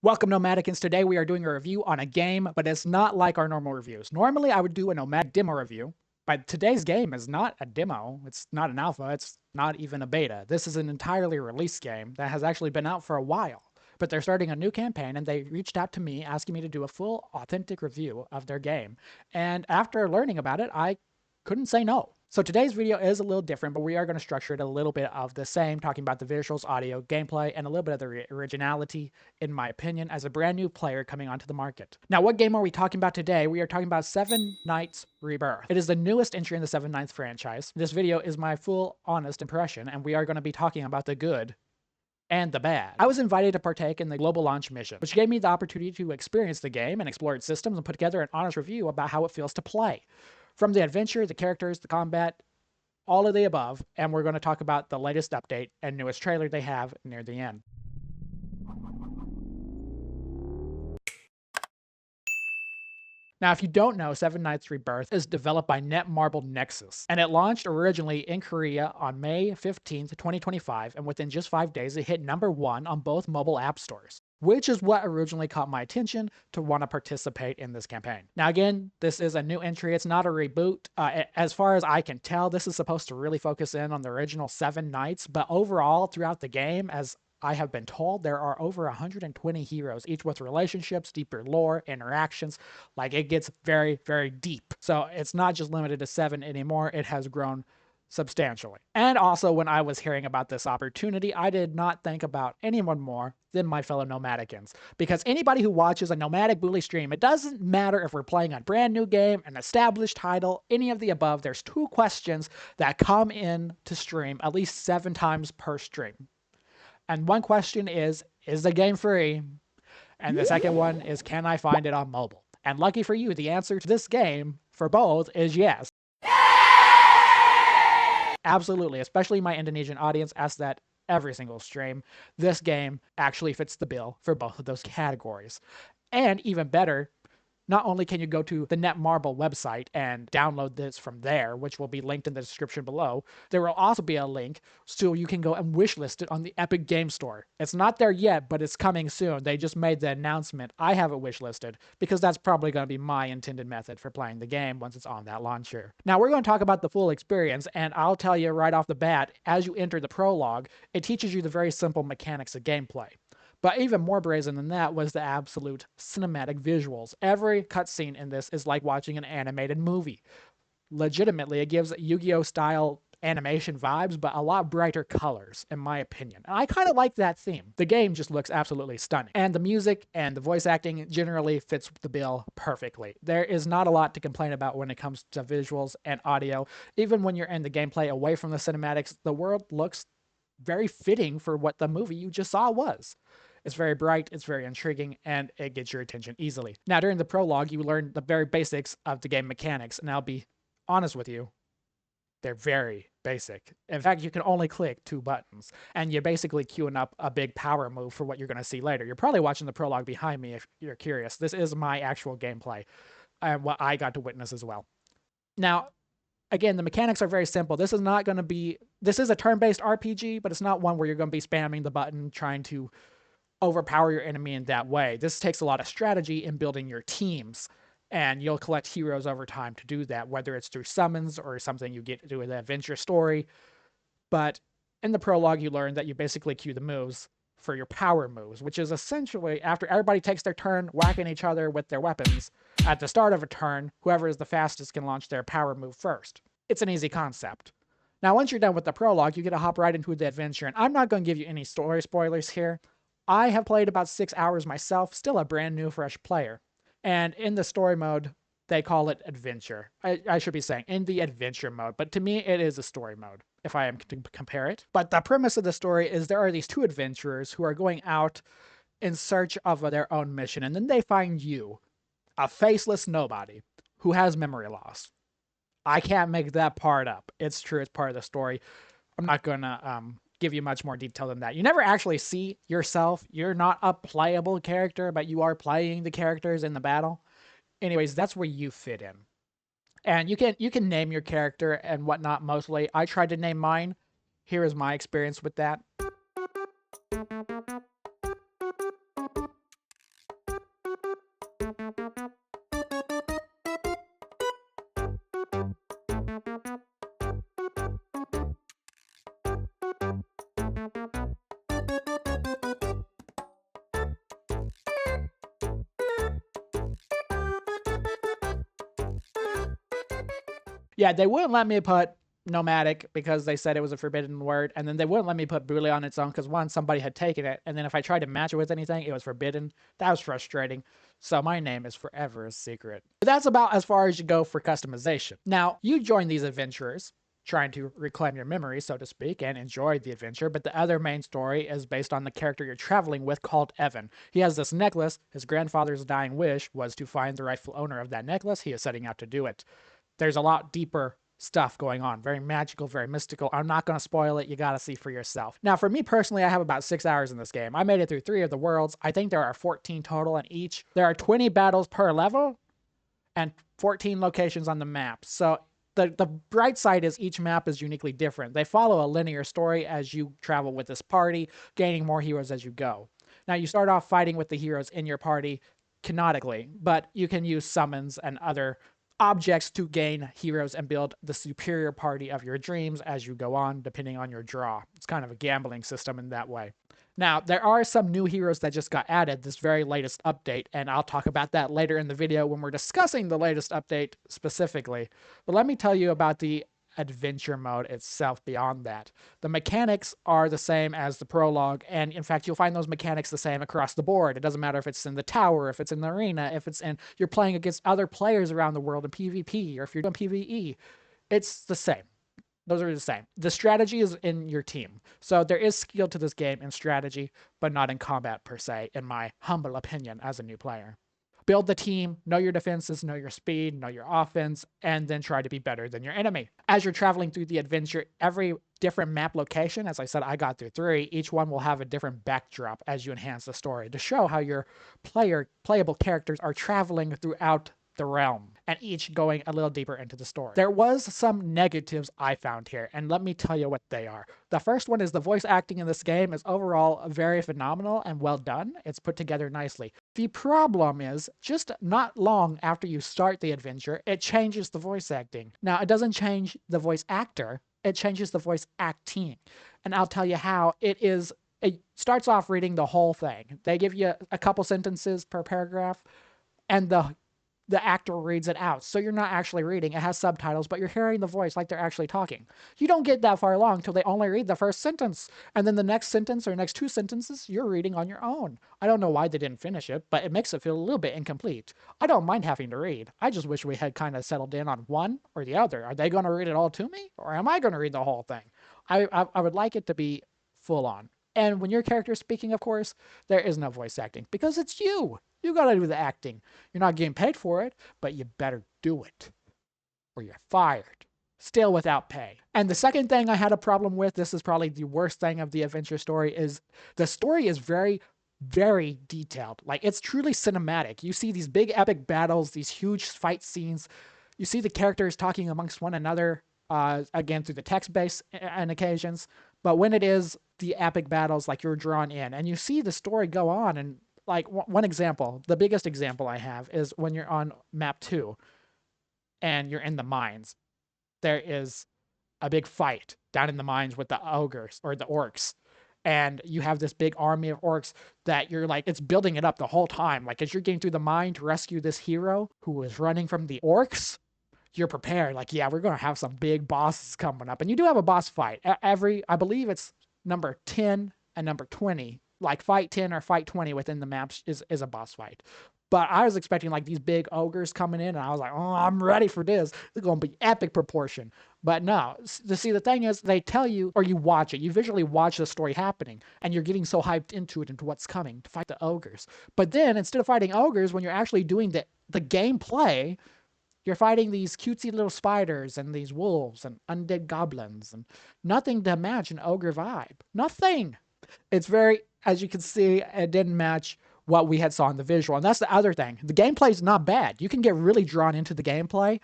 Welcome, Nomadicans. Today we are doing a review on a game, but it's not like our normal reviews. Normally I would do a Nomadic demo review, but today's game is not a demo, it's not an alpha, it's not even a beta. This is an entirely released game that has actually been out for a while, but they're starting a new campaign and they reached out to me asking me to do a full, authentic review of their game. And after learning about it, I couldn't say no. So today's video is a little different, but we are going to structure it a little bit of the same, talking about the visuals, audio, gameplay, and a little bit of the originality, in my opinion, as a brand new player coming onto the market. Now, what game are we talking about today? We are talking about Seven Knights Rebirth. It is the newest entry in the Seven Knights franchise. This video is my full, honest impression, and we are going to be talking about the good and the bad. I was invited to partake in the global launch mission, which gave me the opportunity to experience the game and explore its systems and put together an honest review about how it feels to play. From the adventure, the characters, the combat, all of the above, and we're going to talk about the latest update and newest trailer they have near the end. Now, if you don't know, Seven Knights Rebirth is developed by Netmarble Nexus, and it launched originally in Korea on May 15th, 2025, and within just 5 days, it hit #1 on both mobile app stores, which is what originally caught my attention to want to participate in this campaign. Now, again, this is a new entry. It's not a reboot. As far as I can tell, this is supposed to really focus in on the original Seven Knights, but overall, throughout the game, as I have been told, there are over 120 heroes, each with relationships, deeper lore, interactions. Like, it gets very, very deep. So it's not just limited to 7 anymore. It has grown substantially. And also, when I was hearing about this opportunity, I did not think about anyone more than my fellow Nomadicans. Because anybody who watches a Nomadic Bule stream, it doesn't matter if we're playing a brand new game, an established title, any of the above, there's 2 questions that come in to stream at least 7 times per stream. And one question is the game free? And the second one is, can I find it on mobile? And lucky for you, the answer to this game for both is yes. Absolutely, especially my Indonesian audience asks that every single stream. This game actually fits the bill for both of those categories. And even better, not only can you go to the Netmarble website and download this from there, which will be linked in the description below, there will also be a link so you can go and wishlist it on the Epic Game Store. It's not there yet, but it's coming soon. They just made the announcement. I have it wishlisted because that's probably going to be my intended method for playing the game once it's on that launcher. Now, we're going to talk about the full experience, and I'll tell you right off the bat, as you enter the prologue, it teaches you the very simple mechanics of gameplay. But even more brazen than that was the absolute cinematic visuals. Every cutscene in this is like watching an animated movie. Legitimately, it gives Yu-Gi-Oh! Style animation vibes, but a lot brighter colors, in my opinion. And I kind of like that theme. The game just looks absolutely stunning. And the music and the voice acting generally fits the bill perfectly. There is not a lot to complain about when it comes to visuals and audio. Even when you're in the gameplay away from the cinematics, the world looks very fitting for what the movie you just saw was. It's very bright, it's very intriguing, and it gets your attention easily. Now, during the prologue, you learn the very basics of the game mechanics, and I'll be honest with you, they're very basic. In fact, you can only click 2 buttons, and you're basically queuing up a big power move for what you're going to see later. You're probably watching the prologue behind me if you're curious. This is my actual gameplay, and what I got to witness as well. Now, again, the mechanics are very simple. This is a turn-based RPG, but it's not one where you're going to be spamming the button trying to overpower your enemy in that way. This takes a lot of strategy in building your teams, and you'll collect heroes over time to do that, whether it's through summons or something you get to do in the adventure story. But in the prologue, you learn that you basically queue the moves for your power moves, which is essentially after everybody takes their turn whacking each other with their weapons, at the start of a turn, whoever is the fastest can launch their power move first. It's an easy concept. Now, once you're done with the prologue, you get to hop right into the adventure, and I'm not going to give you any story spoilers here. I have played about 6 hours myself, still a brand new, fresh player. And in the story mode, they call it adventure. I should be saying in the adventure mode, but to me, it is a story mode, if I am to compare it. But the premise of the story is there are these 2 adventurers who are going out in search of their own mission, and then they find you, a faceless nobody, who has memory loss. I can't make that part up. It's true, it's part of the story. I'm not gonna give you much more detail than that. You never actually see yourself. You're not a playable character, but you are playing the characters in the battle. Anyways, that's where you fit in. And you can name your character and whatnot mostly. I tried to name mine. Here is my experience with that. Yeah, they wouldn't let me put nomadic because they said it was a forbidden word, and then they wouldn't let me put Bule on its own because one, somebody had taken it, and then if I tried to match it with anything, it was forbidden. That was frustrating. So my name is forever a secret. But that's about as far as you go for customization. Now, you join these adventurers, trying to reclaim your memory, so to speak, and enjoy the adventure, but the other main story is based on the character you're traveling with called Evan. He has this necklace. His grandfather's dying wish was to find the rightful owner of that necklace. He is setting out to do it. There's a lot deeper stuff going on. Very magical, very mystical. I'm not going to spoil it. You got to see for yourself. Now, for me personally, I have about 6 hours in this game. I made it through 3 of the worlds. I think there are 14 total in each. There are 20 battles per level and 14 locations on the map. So the bright side is each map is uniquely different. They follow a linear story as you travel with this party, gaining more heroes as you go. Now, you start off fighting with the heroes in your party canonically, but you can use summons and other objects to gain heroes and build the superior party of your dreams as you go on, depending on your draw. It's kind of a gambling system in that way. Now, there are some new heroes that just got added this very latest update, and I'll talk about that later in the video when we're discussing the latest update specifically. But let me tell you about the adventure mode itself beyond that. The mechanics are the same as the prologue, and in fact, you'll find those mechanics the same across the board. It doesn't matter if it's in the tower, if it's in the arena, if it's in you're playing against other players around the world in PvP, or if you're doing PvE. It's the same. Those are the same. The strategy is in your team. So there is skill to this game in strategy, but not in combat per se, in my humble opinion as a new player. Build the team, know your defenses, know your speed, know your offense, and then try to be better than your enemy. As you're traveling through the adventure, every different map location, as I said, I got through 3, each one will have a different backdrop as you enhance the story to show how your playable characters are traveling throughout the realm, and each going a little deeper into the story. There was some negatives I found here, and let me tell you what they are. The first one is the voice acting in this game is overall very phenomenal and well done. It's put together nicely. The problem is, just not long after you start the adventure, it changes the voice acting. Now, it doesn't change the voice actor, it changes the voice acting. And I'll tell you how. It starts off reading the whole thing. They give you a couple sentences per paragraph, and the actor reads it out. So you're not actually reading. It has subtitles, but you're hearing the voice like they're actually talking. You don't get that far along till they only read the first sentence. And then the next sentence or next 2 sentences, you're reading on your own. I don't know why they didn't finish it, but it makes it feel a little bit incomplete. I don't mind having to read. I just wish we had kind of settled in on one or the other. Are they going to read it all to me? Or am I going to read the whole thing? I would like it to be full on. And when your character is speaking, of course, there is no voice acting because it's you. You gotta do the acting. You're not getting paid for it, but you better do it or you're fired. Still without pay. And the second thing I had a problem with, this is probably the worst thing of the adventure story, is the story is very, very detailed. Like, it's truly cinematic. You see these big epic battles, these huge fight scenes. You see the characters talking amongst one another, again, through the text-based on occasions. But when it is the epic battles, like, you're drawn in, and you see the story go on, and like one example, the biggest example I have is when you're on map 2 and you're in the mines. There is a big fight down in the mines with the ogres or the orcs. And you have this big army of orcs that you're like, it's building it up the whole time. Like, as you're getting through the mine to rescue this hero who is running from the orcs, you're prepared. Like, yeah, we're going to have some big bosses coming up. And you do have a boss fight. I believe it's number 10 and number 20. Like, fight 10 or fight 20 within the maps is a boss fight. But I was expecting like these big ogres coming in, and I was like, oh, I'm ready for this. It's going to be epic proportion. But no, see, the thing is, they tell you, or you watch it, you visually watch the story happening, and you're getting so hyped into it, into what's coming to fight the ogres. But then, instead of fighting ogres, when you're actually doing the gameplay, you're fighting these cutesy little spiders and these wolves and undead goblins, and nothing to match an ogre vibe. Nothing. It's very, as you can see, it didn't match what we had saw in the visual. And that's the other thing. The gameplay is not bad. You can get really drawn into the gameplay,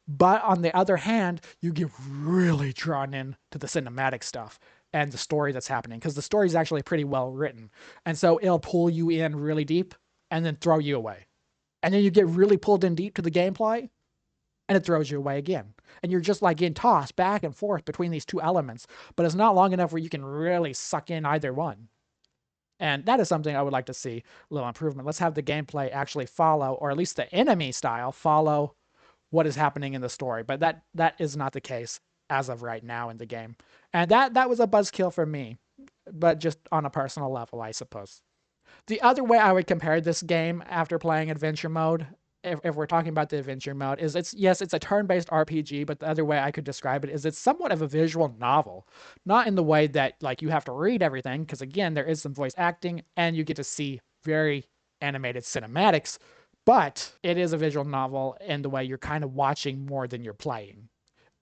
but on the other hand, you get really drawn into the cinematic stuff and the story that's happening, because the story is actually pretty well written. And so it'll pull you in really deep and then throw you away. And then you get really pulled in deep to the gameplay, and it throws you away again. And you're just like getting tossed back and forth between these two elements, but it's not long enough where you can really suck in either one. And that is something I would like to see a little improvement. Let's have the gameplay actually follow, or at least the enemy style follow what is happening in the story. But that is not the case as of right now in the game. And that was a buzzkill for me, but just on a personal level, I suppose. The other way I would compare this game after playing adventure mode, if we're talking about the adventure mode, is it's a turn-based RPG, but the other way I could describe it is it's somewhat of a visual novel. Not in the way that like you have to read everything, because again, there is some voice acting and you get to see very animated cinematics, but it is a visual novel in the way you're kind of watching more than you're playing.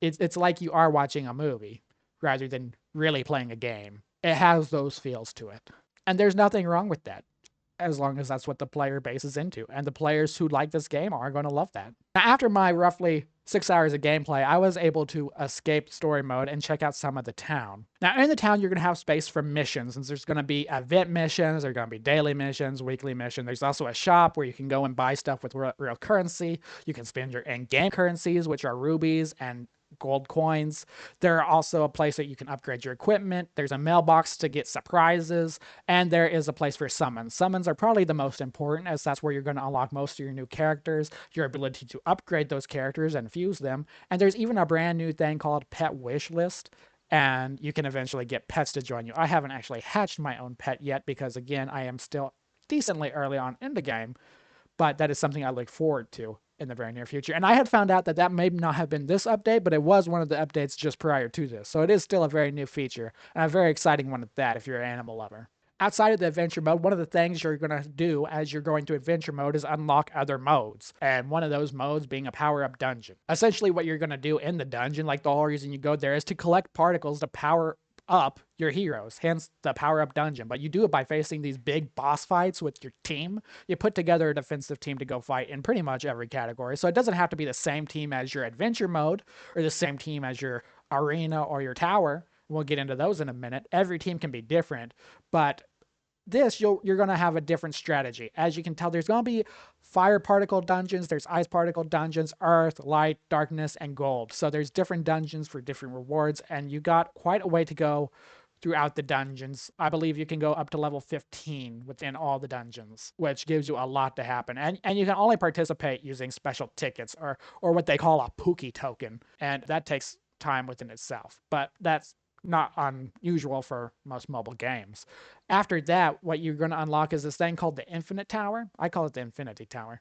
It's like you are watching a movie rather than really playing a game. It has those feels to it. And there's nothing wrong with that, as long as that's what the player base is into. And the players who like this game are going to love that. Now, after my roughly 6 hours of gameplay, I was able to escape story mode and check out some of the town. Now, in the town, you're going to have space for missions, and there's going to be event missions, there's going to be daily missions, weekly missions. There's also a shop where you can go and buy stuff with real currency. You can spend your in-game currencies, which are rubies and gold coins. There are also a place that you can upgrade your equipment. There's a mailbox to get surprises, and there is a place for summons. Summons are probably the most important, as that's where you're going to unlock most of your new characters, your ability to upgrade those characters and fuse them. And there's even a brand new thing called Pet WISHLIST, and you can eventually get pets to join you. I haven't actually hatched my own pet yet because, again, I am still decently early on in the game, but that is something I look forward to in the very near future. And I had found out that that may not have been this update, but it was one of the updates just prior to this. So it is still a very new feature, and a very exciting one at that if you're an animal lover. Outside of the adventure mode, one of the things you're going to do as you're going to adventure mode is unlock other modes. And one of those modes being a power-up dungeon. Essentially what you're going to do in the dungeon, like the whole reason you go there, is to collect particles to power up your heroes, hence the power-up dungeon. But you do it by facing these big boss fights with your team. You put together a defensive team to go fight in pretty much every category. So it doesn't have to be the same team as your adventure mode or the same team as your arena or your tower. We'll get into those in a minute. Every team can be different, but this you're going to have a different strategy. As you can tell, there's going to be fire particle dungeons, there's ice particle dungeons, earth, light, darkness, and gold. So there's different dungeons for different rewards, and you got quite a way to go throughout the dungeons. I believe you can go up to level 15 within all the dungeons, which gives you a lot to happen. And you can only participate using special tickets or what they call a Pookie token, and that takes time within itself. But that's not unusual for most mobile games. After that, what you're going to unlock is this thing called the Infinite Tower. I call it the Infinity Tower,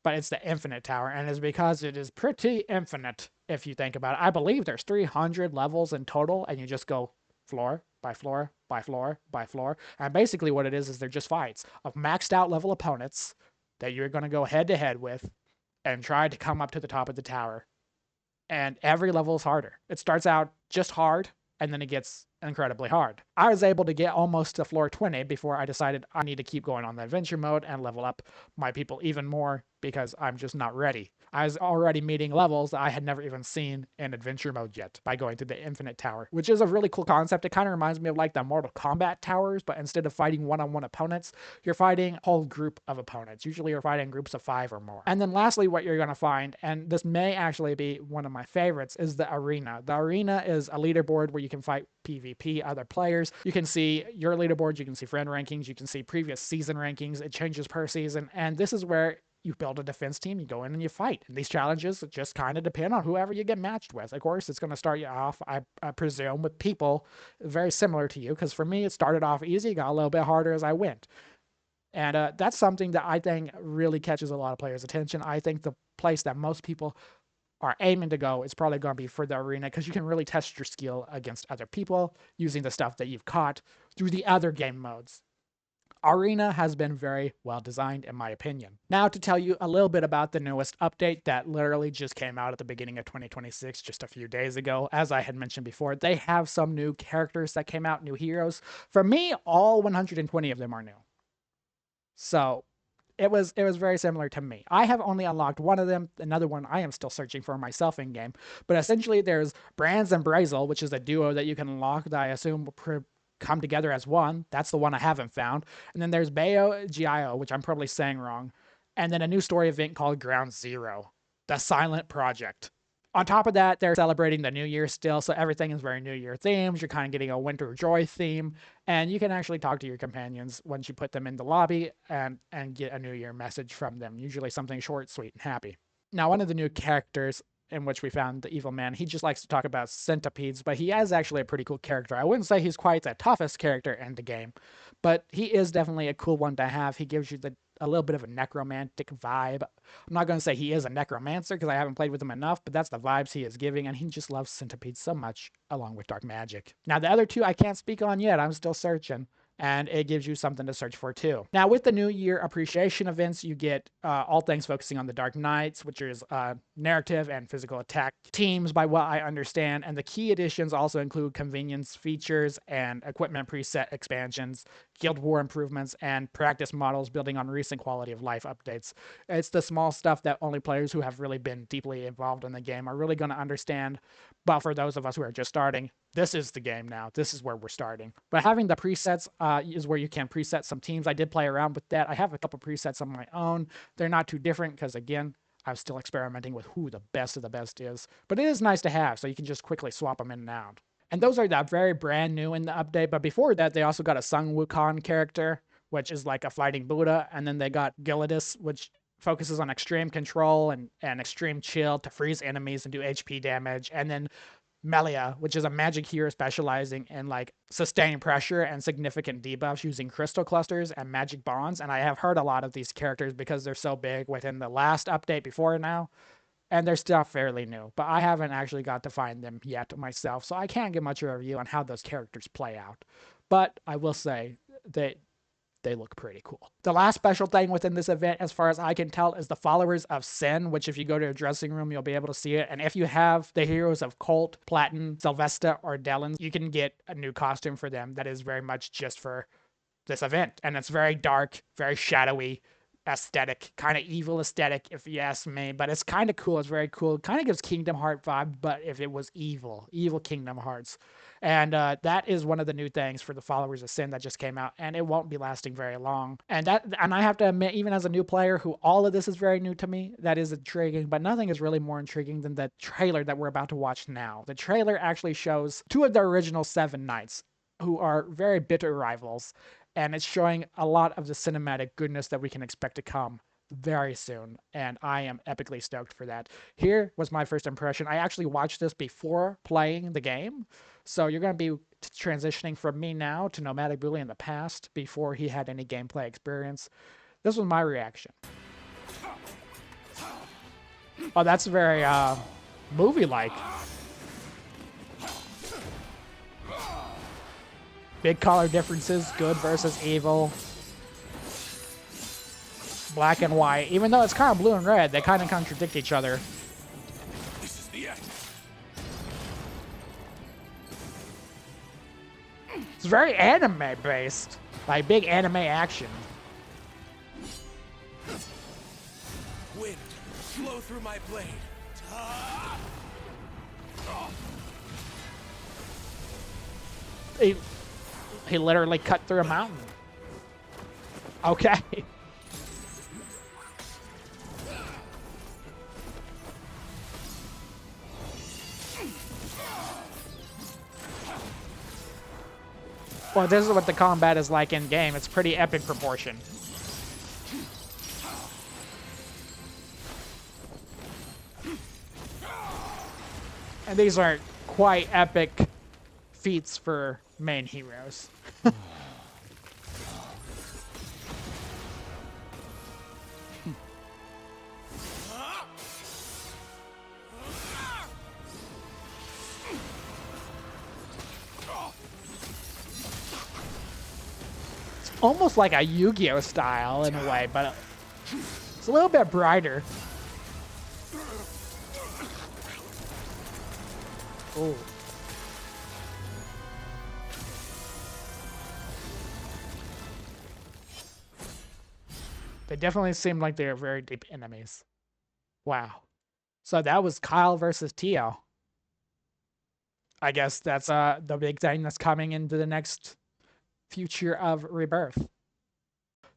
but it's the Infinite Tower, and it's because it is pretty infinite if you think about it. I believe there's 300 levels in total, and you just go floor by floor by floor by floor. And basically what it is they're just fights of maxed out level opponents that you're going to go head to head with and try to come up to the top of the tower. And every level is harder. It starts out just hard, and then it gets incredibly hard. I was able to get almost to floor 20 before I decided I need to keep going on the adventure mode and level up my people even more because I'm just not ready. I was already meeting levels that I had never even seen in adventure mode yet by going to the Infinite Tower, which is a really cool concept. It kind of reminds me of like the Mortal Kombat towers, but instead of fighting one-on-one opponents, you're fighting a whole group of opponents. Usually you're fighting groups of 5 or more. And then lastly, what you're going to find, and this may actually be one of my favorites, is the arena. The arena is a leaderboard where you can fight PvP other players. You can see your leaderboard, you can see friend rankings, you can see previous season rankings. It changes per season, and this is where you build a defense team, you go in and you fight. And these challenges just kind of depend on whoever you get matched with. Of course, it's going to start you off, I presume, with people very similar to you, because for me, it started off easy, got a little bit harder as I went. And that's something that I think really catches a lot of players' attention. I think the place that most people are aiming to go is probably going to be for the arena, because you can really test your skill against other people using the stuff that you've caught through the other game modes. Arena has been very well designed, in my opinion. Now to tell you a little bit about the newest update that literally just came out at the beginning of 2026, just a few days ago. As I had mentioned before, they have some new characters that came out, new heroes. For me, all 120 of them are new. So it was very similar to me. I have only unlocked one of them. Another one I am still searching for myself in game. But essentially, there's Brands and Brazel, which is a duo that you can unlock that I assume come together as one. That's the one I haven't found. And then there's Bayo Gio, which I'm probably saying wrong. and then a new story event called Ground Zero, the Silent Project. On top of that, they're celebrating the New Year still, so everything is very New Year themed. You're kind of getting a Winter Joy theme, and you can actually talk to your companions once you put them in the lobby and get a New Year message from them, usually something short, sweet, and happy. Now, one of the new characters in which we found the evil man, he just likes to talk about centipedes, but he is actually a pretty cool character. I wouldn't say he's quite the toughest character in the game, but he is definitely a cool one to have. He gives you a little bit of a necromantic vibe. I'm not going to say he is a necromancer because I haven't played with him enough, but that's the vibes he is giving, and he just loves centipedes so much, along with dark magic. Now, the other two I can't speak on yet. I'm still searching, and it gives you something to search for too. Now, with the New Year appreciation events, you get all things focusing on the Dark Knights, which is narrative and physical attack teams, by what I understand. And the key additions also include convenience features and equipment preset expansions, Guild War improvements, and practice models building on recent quality of life updates. It's the small stuff that only players who have really been deeply involved in the game are really going to understand. But for those of us who are just starting, this is the game now. This is where we're starting. But having the presets is where you can preset some teams. I did play around with that. I have a couple presets on my own. They're not too different because, again, I'm still experimenting with who the best of the best is. But it is nice to have, so you can just quickly swap them in and out. And those are very brand new in the update. But before that, they also got a Sun Wukong character, which is like a fighting Buddha. And then they got Gilidus, which focuses on extreme control and extreme chill to freeze enemies and do HP damage. And then Melia, which is a magic hero specializing in like sustained pressure and significant debuffs using crystal clusters and magic bonds. And I have heard a lot of these characters because they're so big within the last update before now, and they're still fairly new. But I haven't actually got to find them yet myself, so I can't give much of a review on how those characters play out. But I will say that they look pretty cool. The last special thing within this event, as far as I can tell, is the Followers of Sin, which if you go to a dressing room, you'll be able to see it. And if you have the heroes of Colt, Platin, Sylvester, or Delins, you can get a new costume for them that is very much just for this event. And it's very dark, very shadowy aesthetic, kind of evil aesthetic, if you ask me. But it's kind of cool. It's very cool. Kind of gives Kingdom Hearts vibe, but if it was evil Kingdom Hearts. And that is one of the new things for the Followers of Sin that just came out, and it won't be lasting very long. And I have to admit, even as a new player who all of this is very new to me, that is intriguing, but nothing is really more intriguing than the trailer that we're about to watch now. The trailer actually shows two of the original 7 knights, who are very bitter rivals, and it's showing a lot of the cinematic goodness that we can expect to come very soon, and I am epically stoked for that. Here was my first impression. I actually watched this before playing the game, so you're going to be transitioning from me now to Nomadic Bule in the past before he had any gameplay experience. This was my reaction. Oh, that's very movie-like. Big color differences, good versus evil. Black and white. Even though it's kind of blue and red, they kind of contradict each other. This is the end. It's very anime-based. Like, big anime action. Wind, flow through my blade. He literally cut through a mountain. Okay. Well, this is what the combat is like in game. It's pretty epic proportion. And these are quite epic feats for main heroes. Almost like a Yu-Gi-Oh style in a way, but it's a little bit brighter. Oh. They definitely seem like they're very deep enemies. Wow. So that was Kyle versus Teo. I guess that's the big thing that's coming into the next future of Rebirth.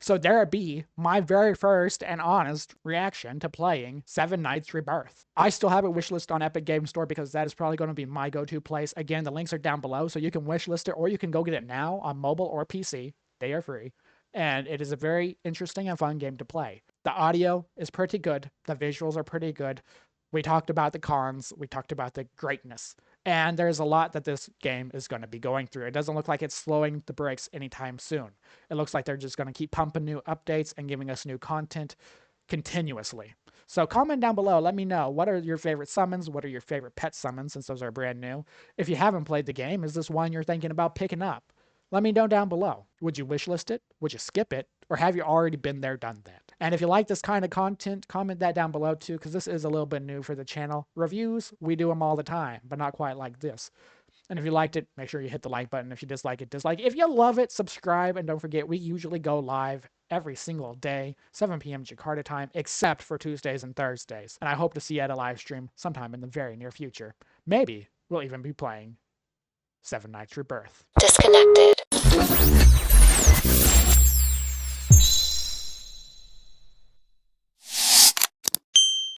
So there be my very first and honest reaction to playing Seven Nights Rebirth. I still have a wishlist on Epic Game Store because that is probably going to be my go-to place. Again, the links are down below, so you can wishlist it or you can go get it now on mobile or PC. They are free. And it is a very interesting and fun game to play. The audio is pretty good. The visuals are pretty good. We talked about the cons. We talked about the greatness. And there's a lot that this game is going to be going through. It doesn't look like it's slowing the brakes anytime soon. It looks like they're just going to keep pumping new updates and giving us new content continuously. So comment down below. Let me know, what are your favorite summons? What are your favorite pet summons, since those are brand new? If you haven't played the game, is this one you're thinking about picking up? Let me know down below. Would you wishlist it? Would you skip it? Or have you already been there, done that? And if you like this kind of content, comment that down below too, because this is a little bit new for the channel. Reviews, we do them all the time, but not quite like this. And if you liked it, make sure you hit the like button. If you dislike it, dislike. If you love it, subscribe. And don't forget, we usually go live every single day, 7 p.m. Jakarta time, except for Tuesdays and Thursdays. And I hope to see you at a live stream sometime in the very near future. Maybe we'll even be playing Seven Nights Rebirth. Disconnected.